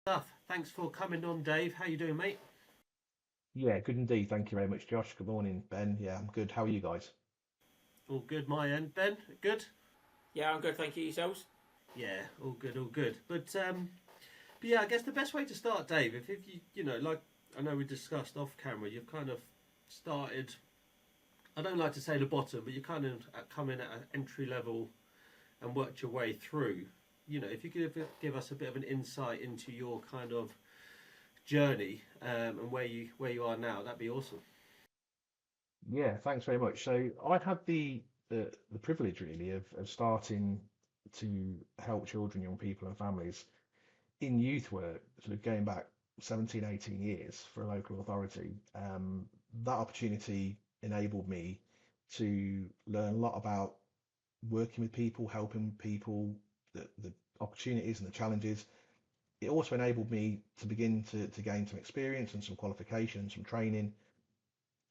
Stuff. Thanks for coming on, Dave. How you doing, mate? Yeah, good indeed. Thank you very much, Josh. Good morning, Ben. Yeah, I'm good. How are you guys? All good, my end. Ben, good? Yeah, I'm good, thank you. Yourselves? Yeah, all good, all good. But yeah, I guess the best way to start, Dave, if you know, like I know we discussed off camera, you've kind of started. I don't like to say the bottom, but you kind of come in at an entry level and worked your way through. You know, if you could give us a bit of an insight into your kind of journey and where you are now, that'd be awesome. Yeah, thanks very much. So I had the privilege really of starting to help children, young people, and families in youth work, sort of going back 17, 18 years for a local authority. That opportunity enabled me to learn a lot about working with people, helping people, the opportunities and the challenges. It also enabled me to begin to gain some experience and some qualifications, some training.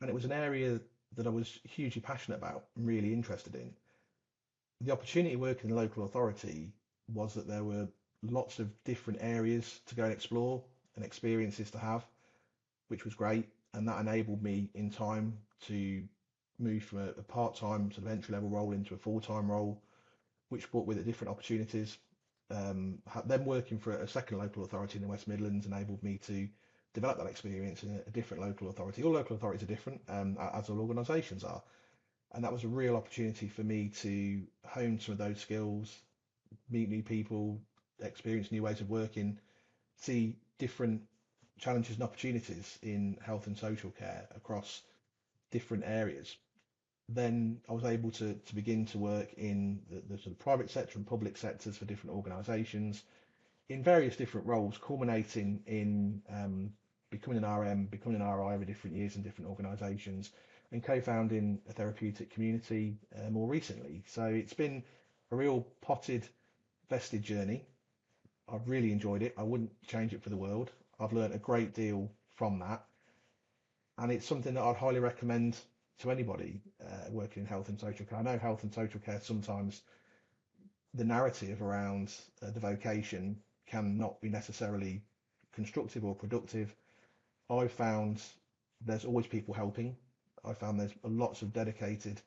And it was an area that I was hugely passionate about and really interested in. The opportunity working in the local authority was that there were lots of different areas to go and explore and experiences to have, which was great. And that enabled me in time to move from a part-time sort of entry-level role into a full-time role, which brought with it different opportunities. Then working for a second local authority in the West Midlands enabled me to develop that experience in a different local authority. All local authorities are different, as all organisations are, and that was a real opportunity for me to hone some of those skills, meet new people, experience new ways of working, see different challenges and opportunities in health and social care across different areas. Then I was able to begin to work in the sort of private sector and public sectors for different organisations in various different roles, culminating in becoming an RM, becoming an RI over different years in different organisations, and co-founding a therapeutic community more recently. So it's been a real potted, vested journey. I've really enjoyed it. I wouldn't change it for the world. I've learned a great deal from that, and it's something that I'd highly recommend to anybody working in health and social care. I know health and social care sometimes the narrative around the vocation can not be necessarily constructive or productive. I've found there's always people helping. I found there's lots of dedicated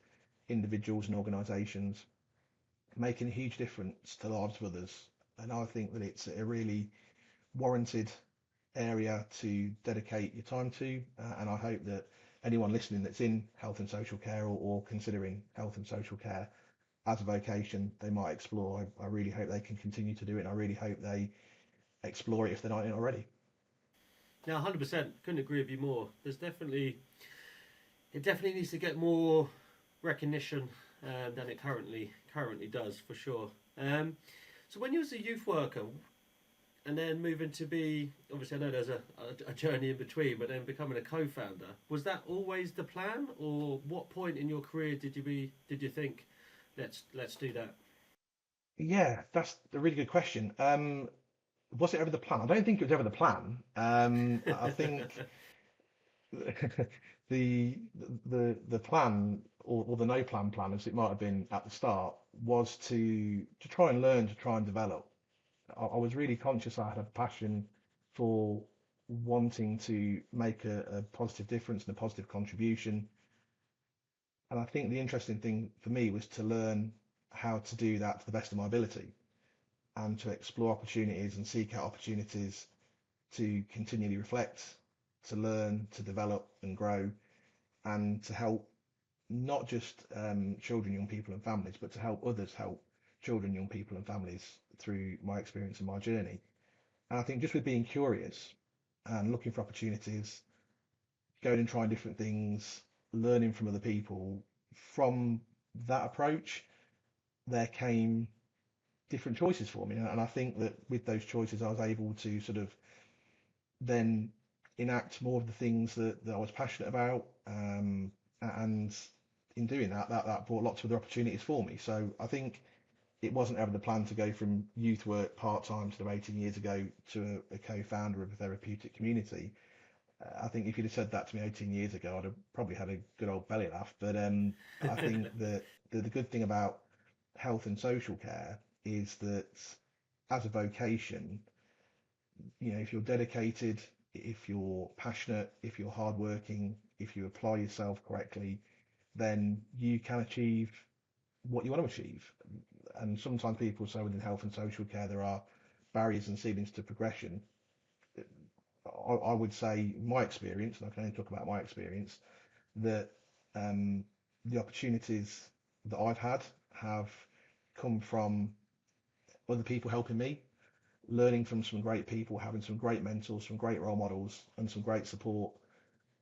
individuals and organisations making a huge difference to the lives of others. And I think that it's a really warranted area to dedicate your time to. And I hope that anyone listening that's in health and social care or considering health and social care as a vocation they might explore. I really hope they can continue to do it, and I really hope they explore it if they're not in already. Now, 100%, couldn't agree with you more. It definitely needs to get more recognition than it currently does, for sure. So when you was a youth worker and then moving to be, obviously I know there's a journey in between, but then becoming a co-founder, was that always the plan, or what point in your career did you think let's do that? Yeah, that's a really good question. Was it ever the plan? I don't think it was ever the plan. I think the plan or the no plan as it might have been at the start was to try and learn, to try and develop. I was really conscious I had a passion for wanting to make a positive difference and a positive contribution. And I think the interesting thing for me was to learn how to do that to the best of my ability and to explore opportunities and seek out opportunities to continually reflect, to learn, to develop and grow, and to help not just children, young people, and families, but to help others help children, young people, and families through my experience and my journey. And I think just with being curious and looking for opportunities, going and trying different things, learning from other people, from that approach, there came different choices for me. And I think that with those choices, I was able to sort of then enact more of the things that I was passionate about. And in doing that, that brought lots of other opportunities for me. So I think it wasn't ever the plan to go from youth work part-time sort of 18 years ago to a co-founder of a therapeutic community. I think if you'd have said that to me 18 years ago, I'd have probably had a good old belly laugh. But I think that the good thing about health and social care is that as a vocation, if you're dedicated, if you're passionate, if you're hardworking, if you apply yourself correctly, then you can achieve what you want to achieve. And sometimes people say within health and social care there are barriers and ceilings to progression. I would say my experience, and I can only talk about my experience, that um, the opportunities that I've had have come from other people helping me, learning from some great people, having some great mentors, some great role models, and some great support,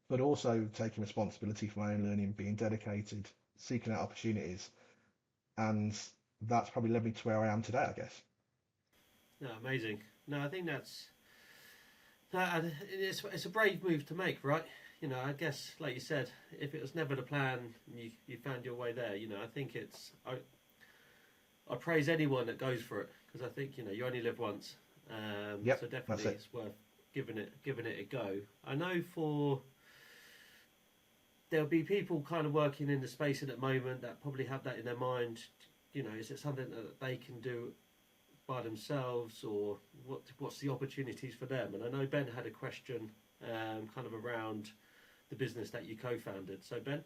but also taking responsibility for my own learning, being dedicated, seeking out opportunities, and that's probably led me to where I am today, I guess. No, amazing. No, I think it's a brave move to make, right? I guess, like you said, if it was never the plan, you found your way there. I think I praise anyone that goes for it because I think you only live once, Yep, so that's definitely it. it's worth giving it a go. I know there'll be people kind of working in the space at the moment that probably have that in their mind. Is it something that they can do by themselves, or what's the opportunities for them? And I know Ben had a question, kind of around the business that you co-founded. So Ben,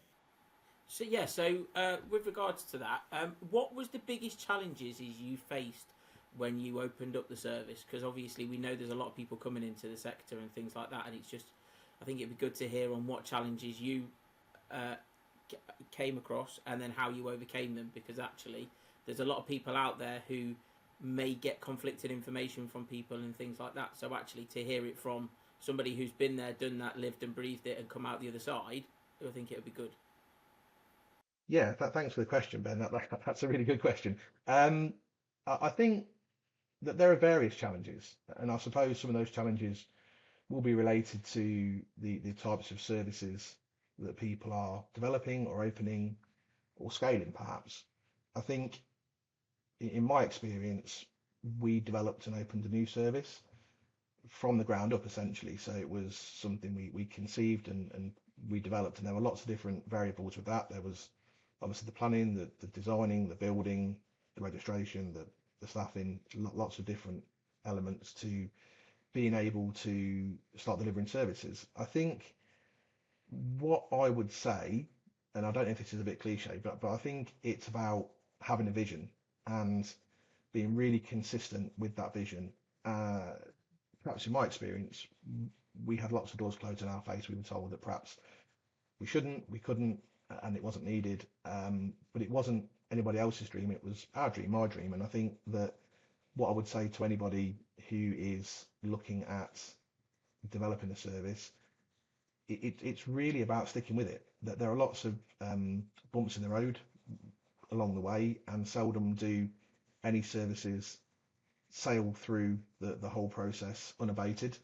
So with regards to that, what was the biggest challenges you faced when you opened up the service? Because obviously we know there's a lot of people coming into the sector and things like that, and it's just, I think it'd be good to hear on what challenges you uh, came across and then how you overcame them. Because actually, there's a lot of people out there who may get conflicted information from people and things like that. So actually, to hear it from somebody who's been there, done that, lived and breathed it, and come out the other side, I think it would be good. Yeah, thanks for the question, Ben. That's a really good question. Um, I think that there are various challenges, and I suppose some of those challenges will be related to the types of services that people are developing or opening or scaling, perhaps. I think in my experience, we developed and opened a new service from the ground up, essentially. So it was something we conceived and we developed, and there were lots of different variables with that. There was obviously the planning, the designing, the building, the registration, the staffing, lots of different elements to being able to start delivering services. I think what I would say, and I don't know if this is a bit cliche, but I think it's about having a vision and being really consistent with that vision. Uh, Perhaps in my experience, we had lots of doors closed in our face. We were told that perhaps we shouldn't, we couldn't, and it wasn't needed. But it wasn't anybody else's dream. It was our dream, my dream. And I think that what I would say to anybody who is looking at developing a service, it's really about sticking with it. That there are lots of bumps in the road along the way, and seldom do any services sail through the whole process unabated.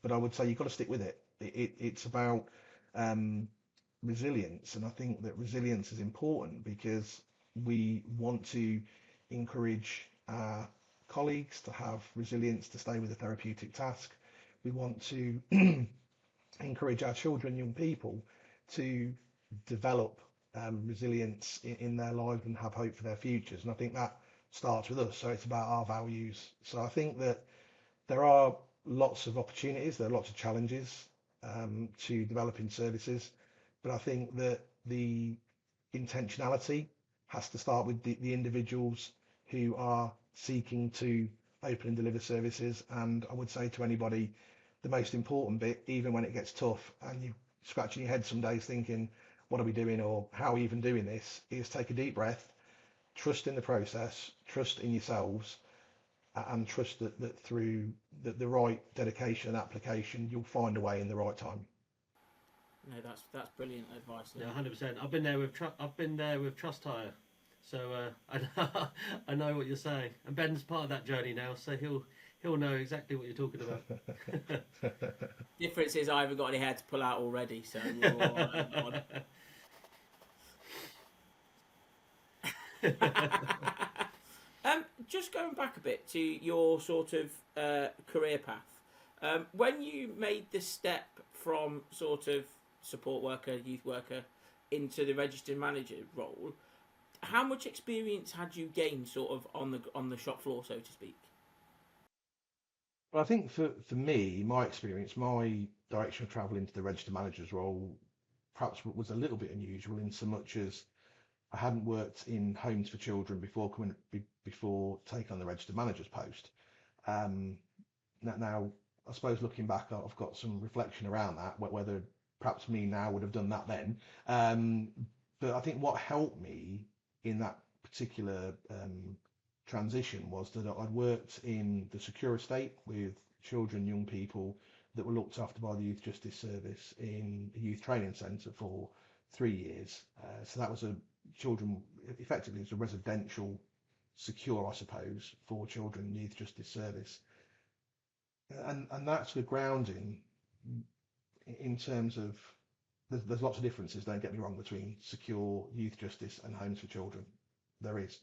But I would say you've got to stick with it. It's about um, resilience, and I think that resilience is important because we want to encourage our colleagues to have resilience to stay with a therapeutic task. We want to encourage our children, young people, to develop resilience in their lives and have hope for their futures. And I think that starts with us. So it's about our values. So I think that there are lots of opportunities, there are lots of challenges to developing services, but I think that the intentionality has to start with the individuals who are seeking to open and deliver services. And I would say to anybody, the most important bit, even when it gets tough and you're scratching your head some days thinking, what are we doing or how are we even doing this, is take a deep breath, trust in the process, trust in yourselves, and trust that through the right dedication and application, you'll find a way in the right time. No, that's brilliant advice. no, 100%. I've been there with Trust Hire, so I know what you're saying. And Ben's part of that journey now, so he'll know exactly what you're talking about. Difference is I haven't got any hair to pull out already, so we're all right on that one. Just going back a bit to your sort of career path, when you made the step from sort of support worker, youth worker, into the registered manager role, how much experience had you gained sort of on the shop floor, so to speak? But I think for me, my experience, my direction of travel into the registered manager's role perhaps was a little bit unusual in so much as I hadn't worked in homes for children before taking on the registered manager's post. Um, now, I suppose looking back, I've got some reflection around that, whether perhaps me now would have done that then. Um, but I think what helped me in that particular transition was that I'd worked in the secure estate with children, young people that were looked after by the Youth Justice Service in a youth training centre for 3 years. So that was a children, effectively, it's a residential secure, I suppose, for children in Youth Justice Service. And that's the grounding in terms of there's lots of differences, don't get me wrong, between secure youth justice and homes for children. There is.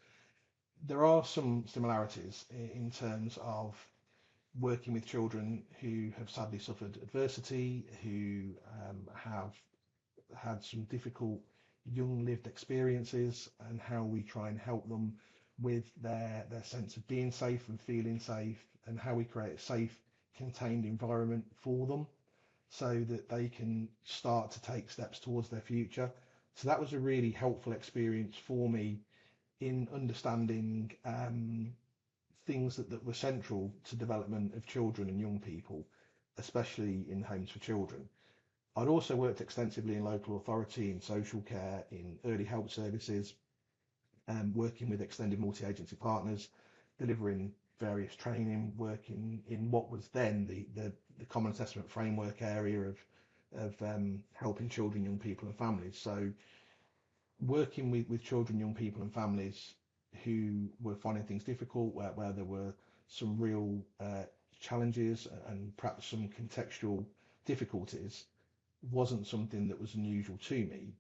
There are some similarities in terms of working with children who have sadly suffered adversity, who have had some difficult young lived experiences, and how we try and help them with their sense of being safe and feeling safe, and how we create a safe, contained environment for them so that they can start to take steps towards their future. So that was a really helpful experience for me in understanding things that were central to development of children and young people, especially in homes for children. I'd also worked extensively in local authority, in social care, in early help services, working with extended multi-agency partners, delivering various training, working in what was then the common assessment framework area of helping children, young people and families. So working with children, young people and families who were finding things difficult, where there were some real challenges and perhaps some contextual difficulties, wasn't something that was unusual to me.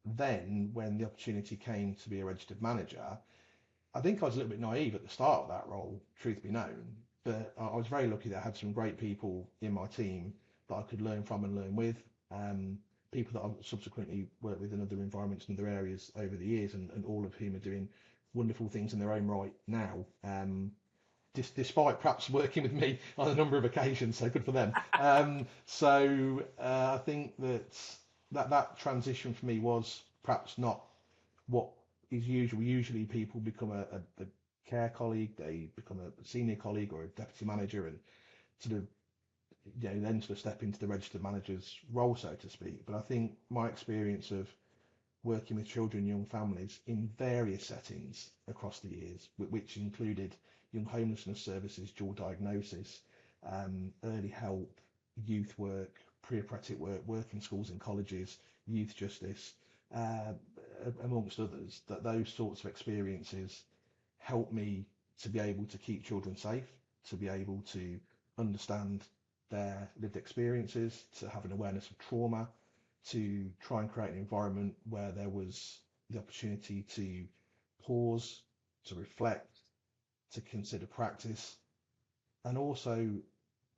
Then, when the opportunity came to be a registered manager, I think I was a little bit naive at the start of that role, truth be known, but I was very lucky that I had some great people in my team that I could learn from and learn with. Um, People that I've subsequently worked with in other environments and other areas over the years, and all of whom are doing wonderful things in their own right now. Despite perhaps working with me on a number of occasions, so good for them. I think that transition for me was perhaps not what is usual. Usually people become a care colleague, they become a senior colleague or a deputy manager, and sort of then sort of step into the registered manager's role, so to speak. But I think my experience of working with children and young families in various settings across the years, which included young homelessness services, dual diagnosis, early help, youth work, pre-operative work, work in schools and colleges, youth justice, uh, amongst others, that those sorts of experiences help me to be able to keep children safe, to be able to understand their lived experiences, to have an awareness of trauma, to try and create an environment where there was the opportunity to pause, to reflect, to consider practice, and also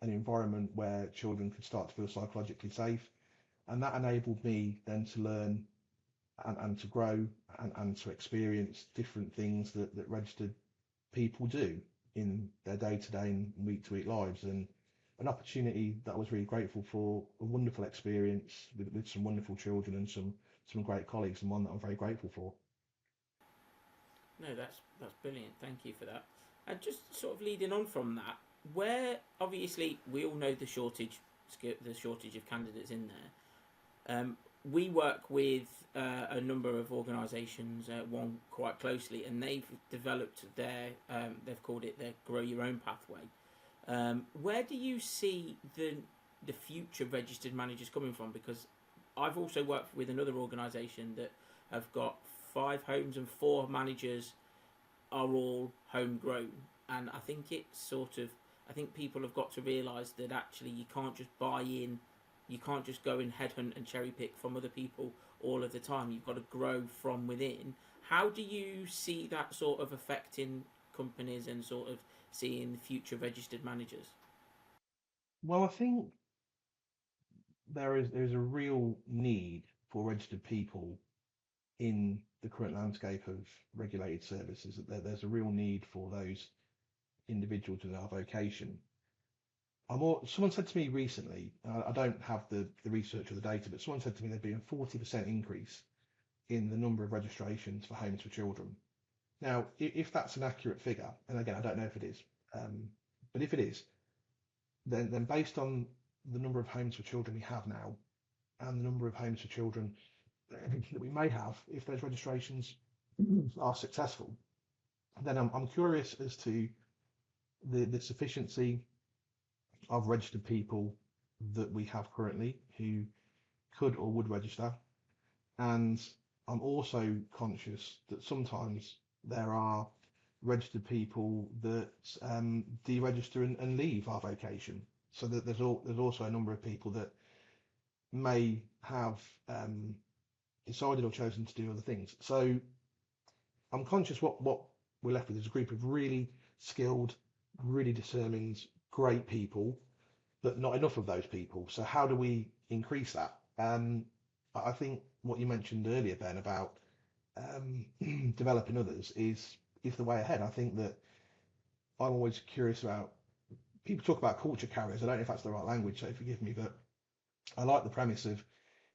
an environment where children could start to feel psychologically safe. And that enabled me then to learn and to grow and to experience different things that registered people do in their day-to-day and week-to-week lives. And an opportunity that I was really grateful for, a wonderful experience with some wonderful children and some great colleagues, and one that I'm very grateful for. No, that's brilliant. Thank you for that. And just sort of leading on from that, where obviously we all know the shortage of candidates in there. We work with a number of organisations, one quite closely, and they've developed they've called it their Grow Your Own Pathway. Where do you see the future registered managers coming from? Because I've also worked with another organisation that have got 5 homes and 4 managers are all homegrown, and I think it's sort of I think people have got to realise that actually you can't just buy in, you can't just go and headhunt and cherry pick from other people all of the time. You've got to grow from within. How do you see that sort of affecting companies and sort of seeing future registered managers? Well, I think there's a real need for registered people in the current landscape of regulated services. That there's a real need for those individuals with our vocation. Someone said to me recently, I don't have the research or the data, but someone said to me there'd been a 40% increase in the number of registrations for homes for children. Now, if that's an accurate figure, and again, I don't know if it is, um, but if it is, then based on the number of homes for children we have now and the number of homes for children that we may have, if those registrations are successful, then I'm curious as to the sufficiency of registered people that we have currently who could or would register. And I'm also conscious that sometimes there are registered people that deregister and leave our vocation. So that there's also a number of people that may have decided or chosen to do other things. So I'm conscious what we're left with is a group of really skilled, really determined, great people, but not enough of those people. So how do we increase that? I think what you mentioned earlier, Ben, about developing others is the way ahead. I think that I'm always curious about people talk about culture carriers. I don't know if that's the right language, so forgive me, but I like the premise of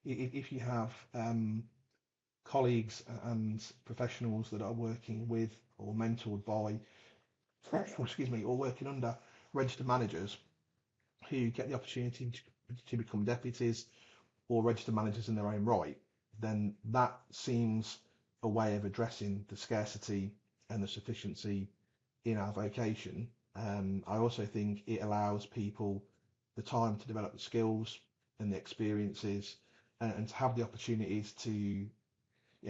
if you have colleagues and professionals that are working with or mentored by, excuse me, or working under registered managers who get the opportunity to become deputies or registered managers in their own right, then that seems a way of addressing the scarcity and the sufficiency in our vocation. I also think it allows people the time to develop the skills and the experiences and to have the opportunities to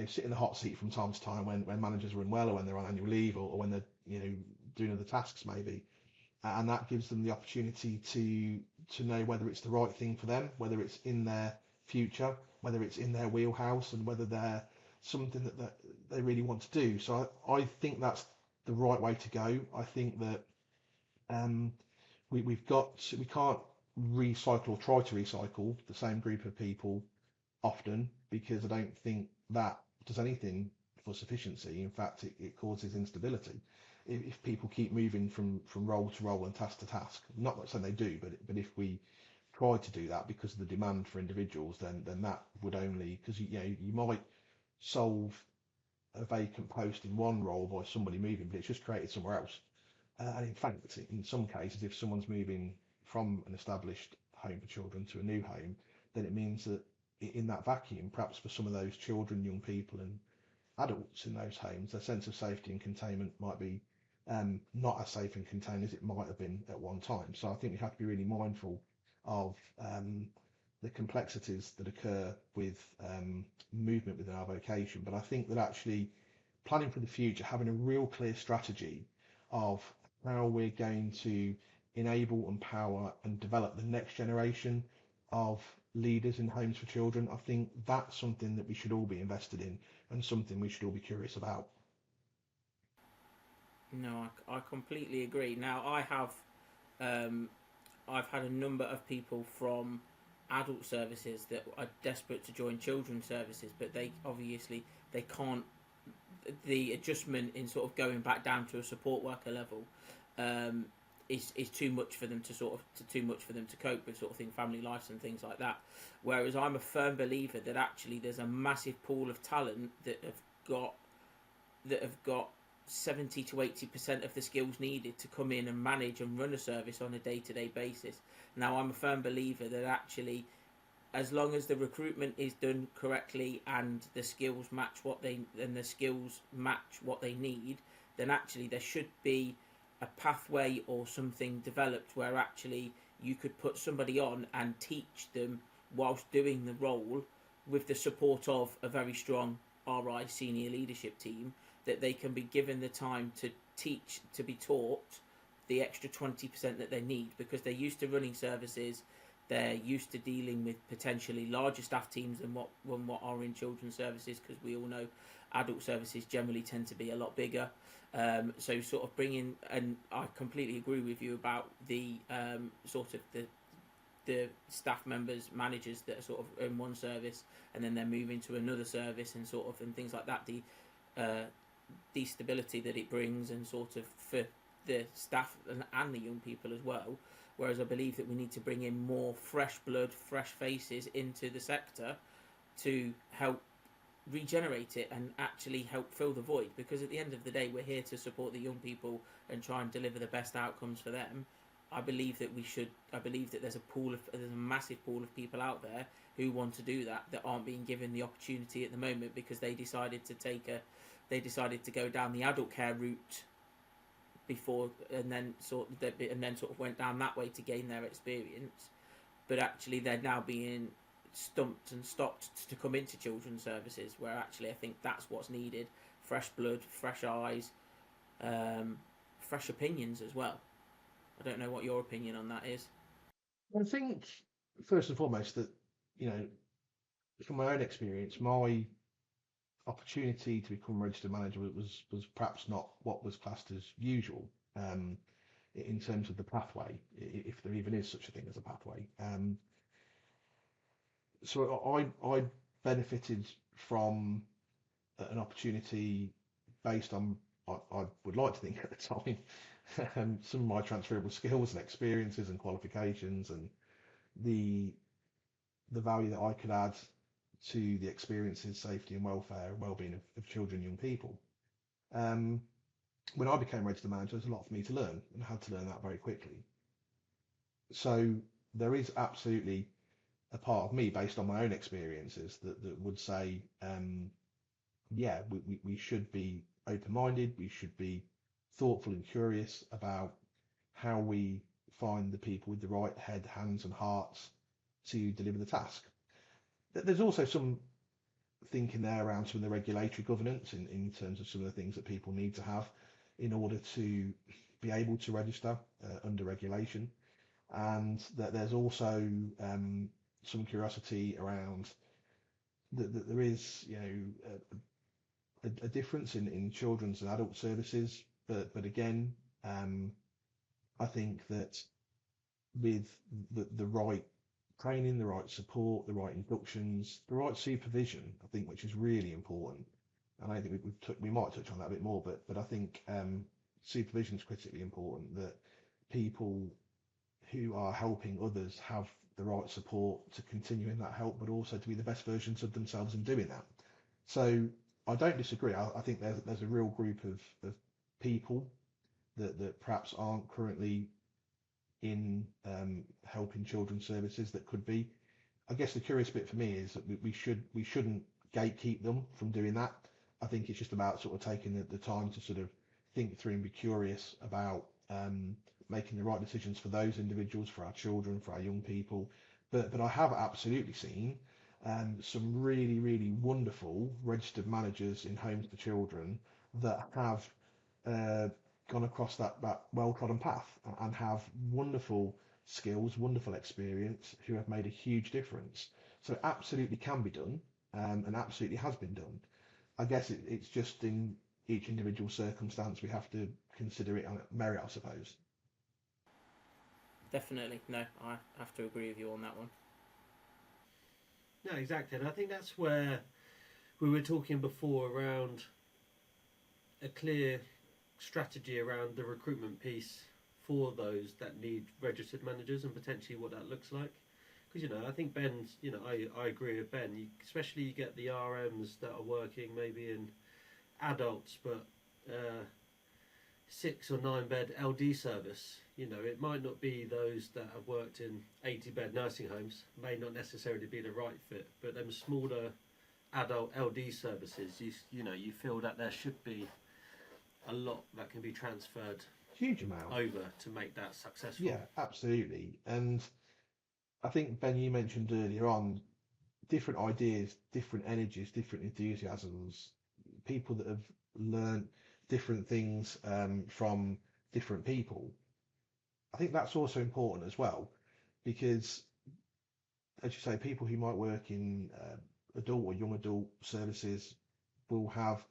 sit in the hot seat from time to time when managers are unwell or when they're on annual leave or when they're doing other tasks maybe, and that gives them the opportunity to know whether it's the right thing for them, whether it's in their future, whether it's in their wheelhouse, and whether they're something that they really want to do. So I think that's the right way to go. I think that we can't recycle or try to recycle the same group of people often, because I don't think that does anything for sufficiency. In fact, it causes instability. If people keep moving from role to role and task to task, not saying they do, but if we try to do that because of the demand for individuals, then that would only, because you might solve a vacant post in one role by somebody moving, but it's just created somewhere else. And in fact, in some cases, if someone's moving from an established home for children to a new home, then it means that in that vacuum, perhaps for some of those children, young people, and adults in those homes, their sense of safety and containment might be not as safe and contained as it might have been at one time. So I think we have to be really mindful of the complexities that occur with movement within our vocation. But I think that actually planning for the future, having a real clear strategy of how we're going to enable, empower, and develop the next generation of leaders in homes for children, I think that's something that we should all be invested in and something we should all be curious about. No, I completely agree. Now, I've had a number of people from adult services that are desperate to join children's services, but they can't. The adjustment in sort of going back down to a support worker level is too much for them to cope with, sort of thing, family life and things like that. Whereas I'm a firm believer that actually there's a massive pool of talent that have got 70 to 80% of the skills needed to come in and manage and run a service on a day-to-day basis. Now, I'm a firm believer that actually, as long as the recruitment is done correctly and the skills match what they need, then actually there should be a pathway or something developed where actually you could put somebody on and teach them whilst doing the role with the support of a very strong RI senior leadership team, that they can be given the time to teach, to be taught the extra 20% that they need, because they're used to running services, they're used to dealing with potentially larger staff teams than what are in children's services, because we all know adult services generally tend to be a lot bigger. So sort of bringing, and I completely agree with you about the sort of the staff members, managers that are sort of in one service and then they're moving to another service and sort of and things like that. The stability that it brings, and sort of for the staff and the young people as well. Whereas I believe that we need to bring in more fresh blood, fresh faces into the sector to help regenerate it and actually help fill the void, because at the end of the day we're here to support the young people and try and deliver the best outcomes for them. I believe that there's a massive pool of people out there who want to do that aren't being given the opportunity at the moment because they decided to go down the adult care route before, and then sort of went down that way to gain their experience. But actually they're now being stumped and stopped to come into children's services, where actually I think that's what's needed: fresh blood, fresh eyes, fresh opinions as well. I don't know what your opinion on that is. I think first and foremost that, you know, from my own experience, my opportunity to become registered manager was perhaps not what was classed as usual, in terms of the pathway, if there even is such a thing as a pathway. So I benefited from an opportunity based on, I would like to think at the time, some of my transferable skills and experiences and qualifications, and the value that I could add to the experiences, safety and welfare and well-being of children and young people. When I became registered manager, there's a lot for me to learn, and I had to learn that very quickly. So there is absolutely a part of me based on my own experiences that would say, yeah, we should be open-minded, we should be thoughtful and curious about how we find the people with the right head, hands and hearts to deliver the task. There's also some thinking there around some of the regulatory governance in terms of some of the things that people need to have in order to be able to register under regulation. And that there's also some curiosity around that there is, you know, a difference in children's and adult services, but again, I think that with the right training, the right support, the right inductions, the right supervision, I think, which is really important. And I think we might touch on that a bit more, but I think supervision is critically important. That people who are helping others have the right support to continue in that help, but also to be the best versions of themselves in doing that. So I don't disagree. I think there's a real group of people that perhaps aren't currently in helping children's services that could be. I guess the curious bit for me is that we shouldn't gatekeep them from doing that. I think it's just about sort of taking the time to sort of think through and be curious about making the right decisions for those individuals, for our children, for our young people. But I have absolutely seen some really wonderful registered managers in homes for children that have uh, gone across that well-trodden path and have wonderful skills, wonderful experience, who have made a huge difference. So it absolutely can be done, and absolutely has been done. I guess it's just in each individual circumstance we have to consider it on merit, I suppose. Definitely, no, I have to agree with you on that one. No, exactly, and I think that's where we were talking before around a clear strategy around the recruitment piece for those that need registered managers and potentially what that looks like. Because, you know, I think Ben's, you know, I agree with Ben. Especially you get the RMs that are working maybe in adults, but 6 or 9 bed LD service. You know, it might not be those that have worked in 80 bed nursing homes, may not necessarily be the right fit, but them smaller adult LD services, you know, you feel that there should be a lot that can be transferred Huge amount over to make that successful. Yeah, absolutely. And I think, Ben, you mentioned earlier on different ideas, different energies, different enthusiasms, people that have learned different things from different people. I think that's also important as well, because, as you say, people who might work in adult or young adult services will have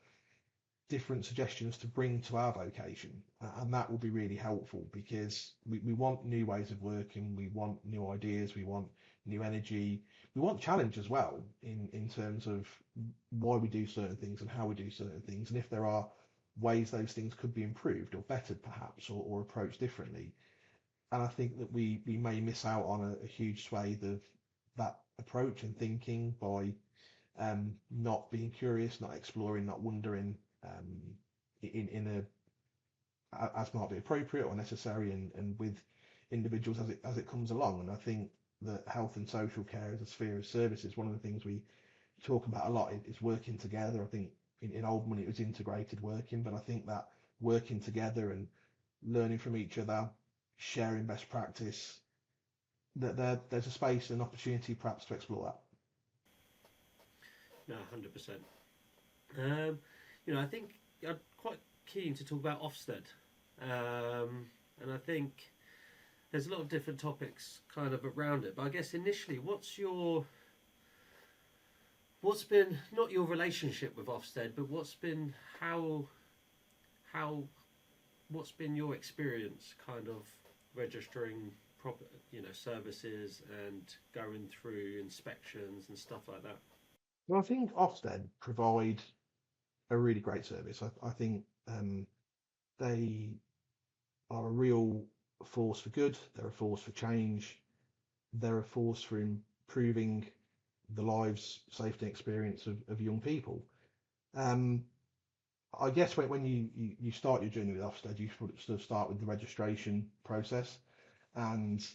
different suggestions to bring to our vocation, and that will be really helpful because we want new ways of working, we want new ideas, we want new energy, we want challenge as well in terms of why we do certain things and how we do certain things, and if there are ways those things could be improved or bettered perhaps, or approached differently. And I think that we may miss out on a huge swathe of that approach and thinking by not being curious, not exploring, not wondering in as might be appropriate or necessary, and with individuals as it comes along. And I think that health and social care as a sphere of services, one of the things we talk about a lot is working together. I think in old money it was integrated working, but I think that working together and learning from each other, sharing best practice, that there's a space and opportunity perhaps to explore that. No, 100%. I think I'm quite keen to talk about Ofsted, and I think there's a lot of different topics kind of around it. But I guess initially, what's been not your relationship with Ofsted, but how what's been your experience kind of registering proper services and going through inspections and stuff like that? Well, I think Ofsted provide a really great service. I think they are a real force for good. They're a force for change. They're a force for improving the lives, safety, and experience of young people. Um, I guess when you start your journey with Ofsted, you sort of start with the registration process, and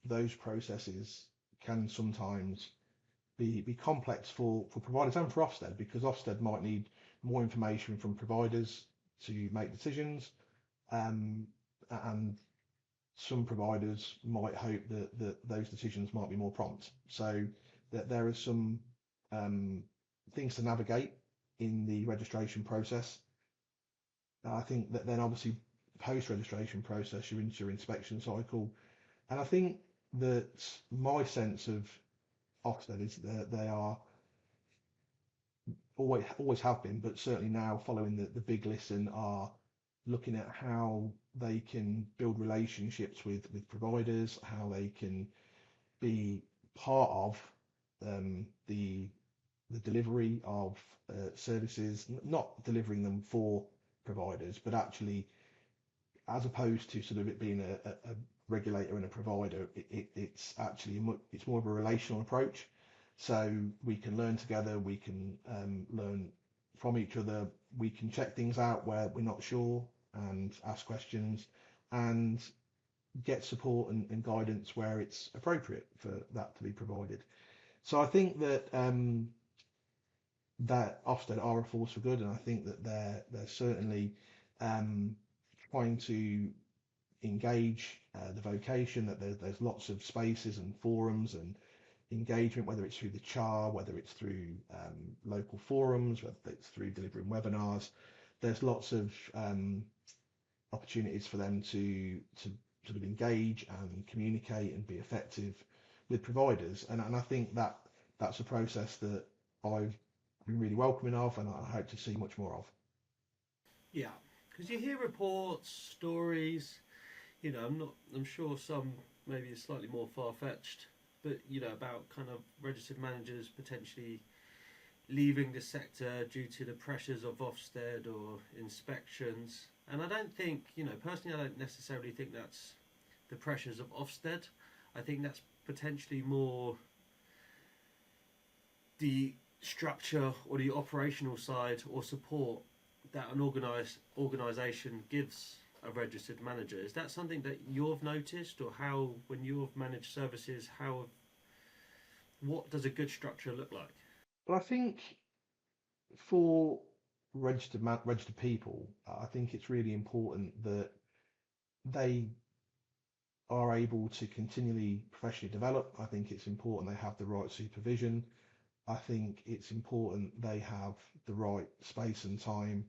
those processes can sometimes be complex for providers and for Ofsted, because Ofsted might need more information from providers to make decisions, and some providers might hope that those decisions might be more prompt. So that there are some things to navigate in the registration process. I think that then obviously post-registration process, you're into your inspection cycle. And I think that my sense of Ofsted is that they are always have been, but certainly now following the big listen, are looking at how they can build relationships with providers, how they can be part of the delivery of services, not delivering them for providers, but actually, as opposed to sort of it being a regulator and a provider, it's actually it's more of a relational approach. So we can learn together, we can learn from each other, we can check things out where we're not sure and ask questions, and get support and guidance where it's appropriate for that to be provided. So I think that Ofsted are a force for good, and I think that they're certainly trying to engage the vocation. That there's lots of spaces and forums and engagement, whether it's through the CHAR, whether it's through local forums, whether it's through delivering webinars. There's lots of opportunities for them to sort of engage and communicate and be effective with providers, and I think that's a process that I've been really welcoming of, and I hope to see much more of. Yeah, because you hear reports, stories. I'm sure some maybe slightly more far fetched, but about kind of registered managers potentially leaving the sector due to the pressures of Ofsted or inspections. And I don't think, personally, I don't necessarily think that's the pressures of Ofsted. I think that's potentially more the structure or the operational side or support that an organisation gives a registered manager. Is that something that you've noticed, or how, when you've managed services, what does a good structure look like? But I think for registered people, I think it's really important that they are able to continually professionally develop. I think it's important they have the right supervision. I think it's important they have the right space and time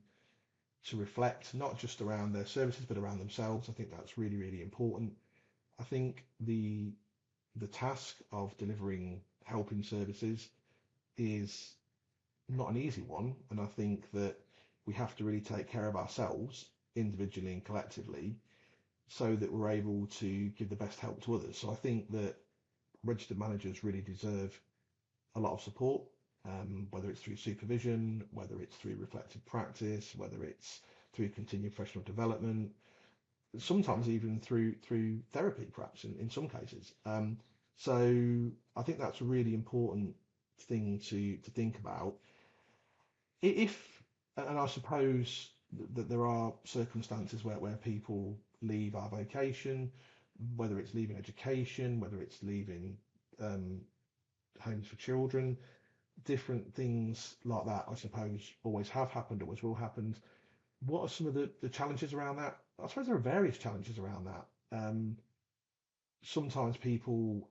to reflect, not just around their services, but around themselves. I think that's really, really important. I think the task of delivering helping services is not an easy one, and I think that we have to really take care of ourselves individually and collectively so that we're able to give the best help to others. So I think that registered managers really deserve a lot of support, whether it's through supervision, whether it's through reflective practice, whether it's through continued professional development. sometimes even through therapy, perhaps in some cases. So I think that's a really important thing to think about. If, and I suppose that there are circumstances where people leave our vocation, whether it's leaving education, whether it's leaving um, homes for children, different things like that, I suppose, always have happened, always will happen. What are some of the challenges around that? I suppose there are various challenges around that. Sometimes people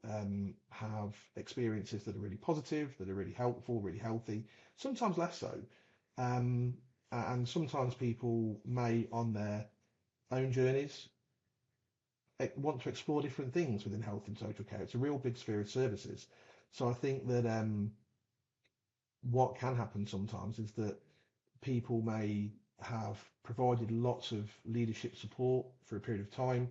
have experiences that are really positive, that are really helpful, really healthy, sometimes less so. Um, and sometimes people may, on their own journeys, want to explore different things within health and social care. It's a real big sphere of services. So I think that what can happen sometimes is that people may have provided lots of leadership support for a period of time,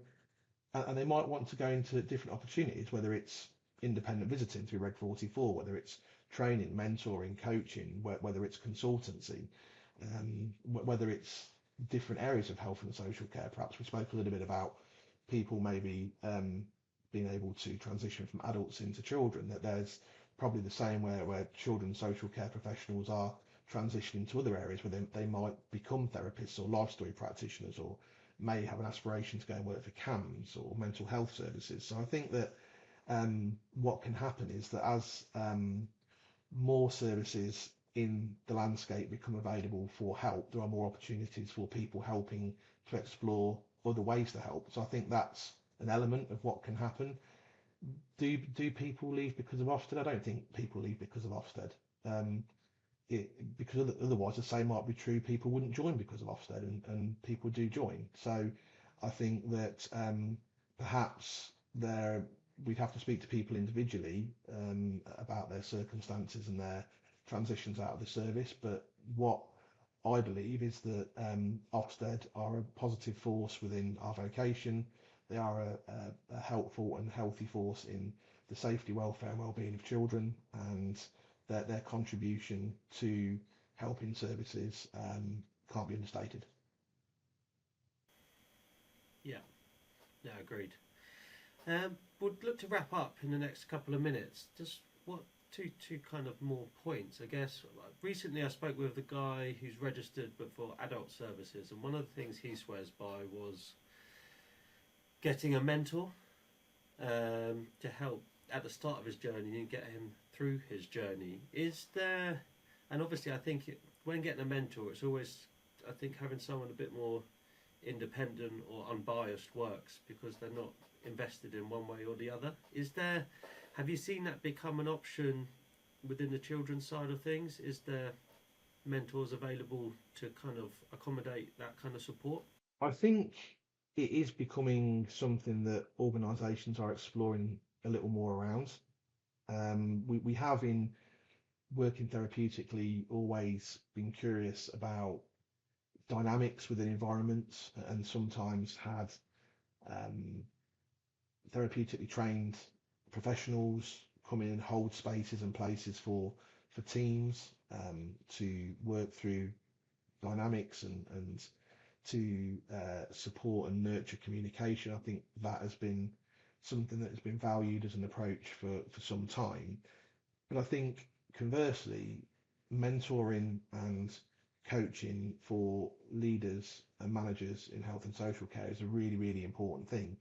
and they might want to go into different opportunities, whether it's independent visiting through Reg 44, whether it's training, mentoring, coaching, whether it's consultancy, whether it's different areas of health and social care. Perhaps we spoke a little bit about people maybe being able to transition from adults into children, that there's probably the same where children's social care professionals are transitioning to other areas where they might become therapists or life story practitioners, or may have an aspiration to go and work for CAMS or mental health services. So I think that what can happen is that as more services in the landscape become available for help, there are more opportunities for people helping to explore other ways to help. So I think that's an element of what can happen. Do people leave because of Ofsted? I don't think people leave because of Ofsted. Um, because otherwise the same might be true. People wouldn't join because of Ofsted, and people do join. So I think that perhaps there we'd have to speak to people individually about their circumstances and their transitions out of the service. But what I believe is that Ofsted are a positive force within our vocation. They are a helpful and healthy force in the safety, welfare, and well-being of children, and their contribution to helping services can't be understated. Yeah, yeah, agreed. Would look to wrap up in the next couple of minutes. Just what two kind of more points, I guess. Recently, I spoke with a guy who's registered but for adult services, and one of the things he swears by was getting a mentor to help at the start of his journey and get him through his journey. Is there, and obviously, I think when getting a mentor, it's always, I think, having someone a bit more independent or unbiased works, because they're not invested in one way or the other. Is there, have you seen that become an option within the children's side of things? Is there mentors available to kind of accommodate that kind of support? I think it is becoming something that organisations are exploring a little more around. We have, in working therapeutically, always been curious about dynamics within environments, and sometimes had um, therapeutically trained professionals come in and hold spaces and places for teams to work through dynamics and to support and nurture communication. I think that has been something that has been valued as an approach for some time. But I think conversely, mentoring and coaching for leaders and managers in health and social care is a really, really important thing.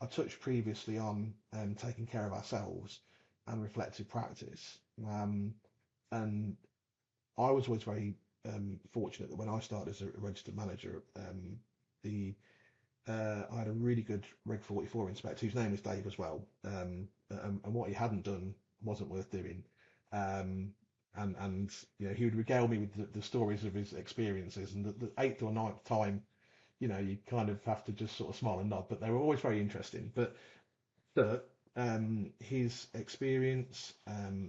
I touched previously on taking care of ourselves and reflective practice. And I was always very fortunate that when I started as a registered manager, I had a really good Reg 44 inspector whose name is Dave as well. And what he hadn't done wasn't worth doing. Um, and he would regale me with the stories of his experiences. And the eighth or ninth time, you kind of have to just sort of smile and nod. But they were always very interesting. But his experience,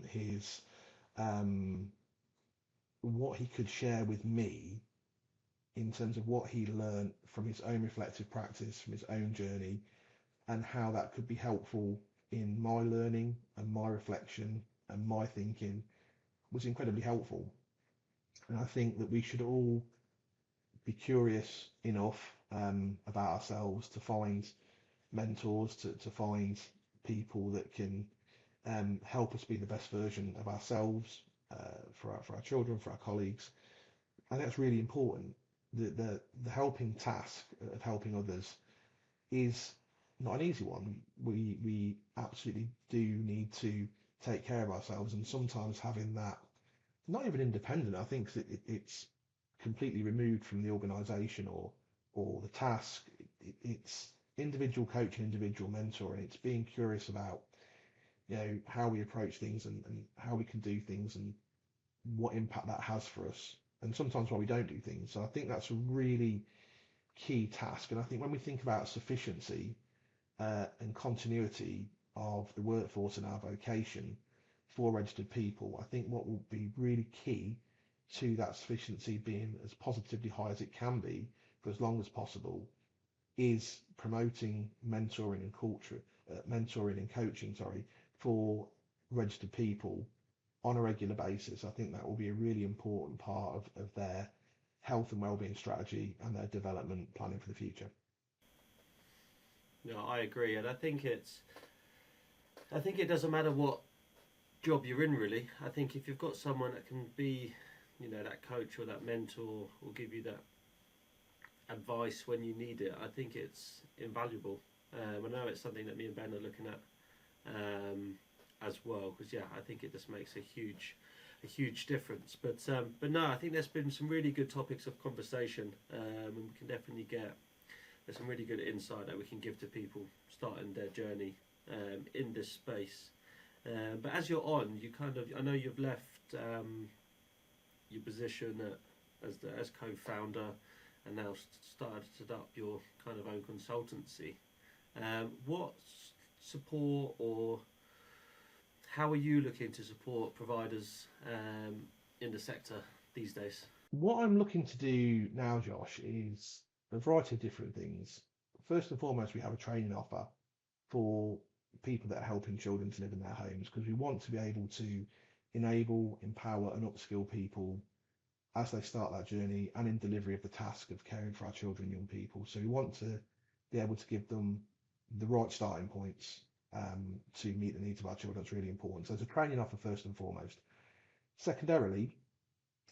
his um, what he could share with me in terms of what he learned from his own reflective practice, from his own journey, and how that could be helpful in my learning and my reflection and my thinking, was incredibly helpful. And I think that we should all be curious enough about ourselves to find mentors, to find people that can help us be the best version of ourselves for our children, for our colleagues. I think that's really important. The helping task of helping others is not an easy one. We absolutely do need to take care of ourselves, and sometimes having that not even independent. I think that it's completely removed from the organisation or the task. It's individual coaching, individual mentoring. It's being curious about how we approach things and how we can do things and what impact that has for us, and sometimes why we don't do things. So I think that's a really key task. And I think when we think about sufficiency and continuity of the workforce in our vocation for registered people, I think what will be really key to that sufficiency being as positively high as it can be for as long as possible is promoting mentoring and culture, mentoring and coaching, for registered people on a regular basis. I think that will be a really important part of their health and wellbeing strategy and their development planning for the future. No, I agree, and I think it doesn't matter what job you're in, really. I think if you've got someone that can be, that coach or that mentor, or give you that advice when you need it, I think it's invaluable. I know it's something that me and Ben are looking at as well, because I think it just makes a huge difference. But no, I think there's been some really good topics of conversation, and we can definitely there's some really good insight that we can give to people starting their journey in this space. But as you're on, I know you've left your position as co-founder and now started up your kind of own consultancy. What support, or how are you looking to support providers in the sector these days? What I'm looking to do now, Josh, is a variety of different things. First and foremost, we have a training offer for people that are helping children to live in their homes, because we want to be able to enable, empower and upskill people as they start that journey and in delivery of the task of caring for our children and young people. So we want to be able to give them the right starting points to meet the needs of our children. That's really important. So there's a training offer first and foremost. Secondarily,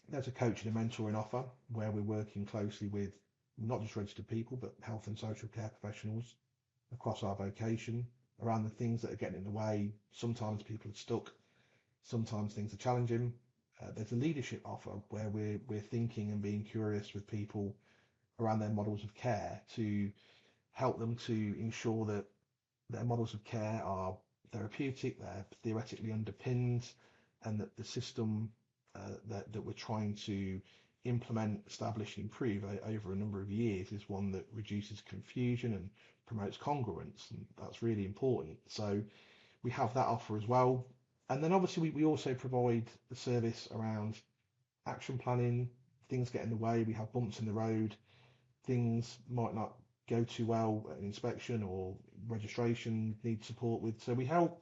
there's a coaching and mentoring offer where we're working closely with not just registered people, but health and social care professionals across our vocation around the things that are getting in the way. Sometimes people are stuck, sometimes things are challenging. There's a leadership offer where we're thinking and being curious with people around their models of care to help them to ensure that their models of care are therapeutic, they're theoretically underpinned, and that the system that we're trying to implement, establish and improve over a number of years is one that reduces confusion and promotes congruence, and that's really important. So we have that offer as well. And then obviously we also provide the service around action planning. Things get in the way, we have bumps in the road, things might not go too well at an inspection or registration need support with. So we help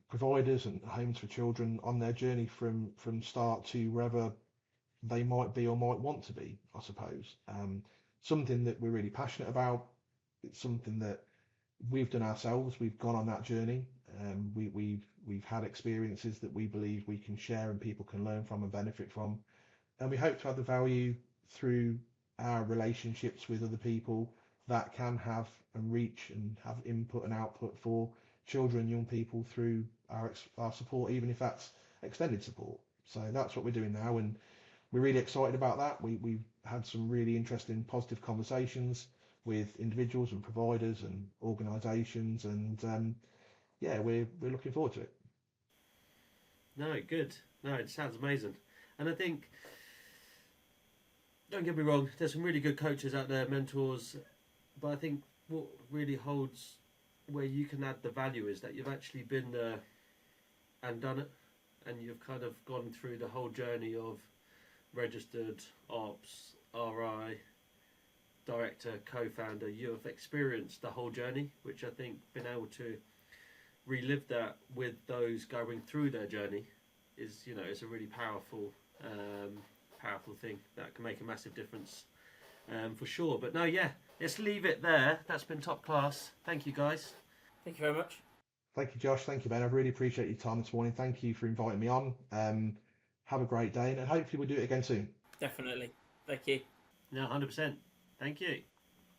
providers and homes for children on their journey from start to wherever they might be or might want to be, I suppose. Something that we're really passionate about. It's something that we've done ourselves. We've gone on that journey. We've had experiences that we believe we can share and people can learn from and benefit from. And we hope to add the value through our relationships with other people that can have and reach and have input and output for children and young people through our support, even if that's extended support. So that's what we're doing now, and we're really excited about that. We've had some really interesting, positive conversations with individuals and providers and organisations, and we're looking forward to it. No, good. No, it sounds amazing. And I think, don't get me wrong, there's some really good coaches out there, mentors, but I think what really holds where you can add the value is that you've actually been there and done it, and you've kind of gone through the whole journey of registered, ops, RI, director, co-founder. You've experienced the whole journey, which I think being able to relive that with those going through their journey is, it's a really powerful powerful thing that can make a massive difference, for sure. But no, yeah, let's leave it there. That's been top class. Thank you, guys. Thank you very much. Thank you, Josh. Thank you, Ben. I really appreciate your time this morning. Thank you for inviting me on. Have a great day, and hopefully we'll do it again soon. Definitely. Thank you. No, 100%. Thank you.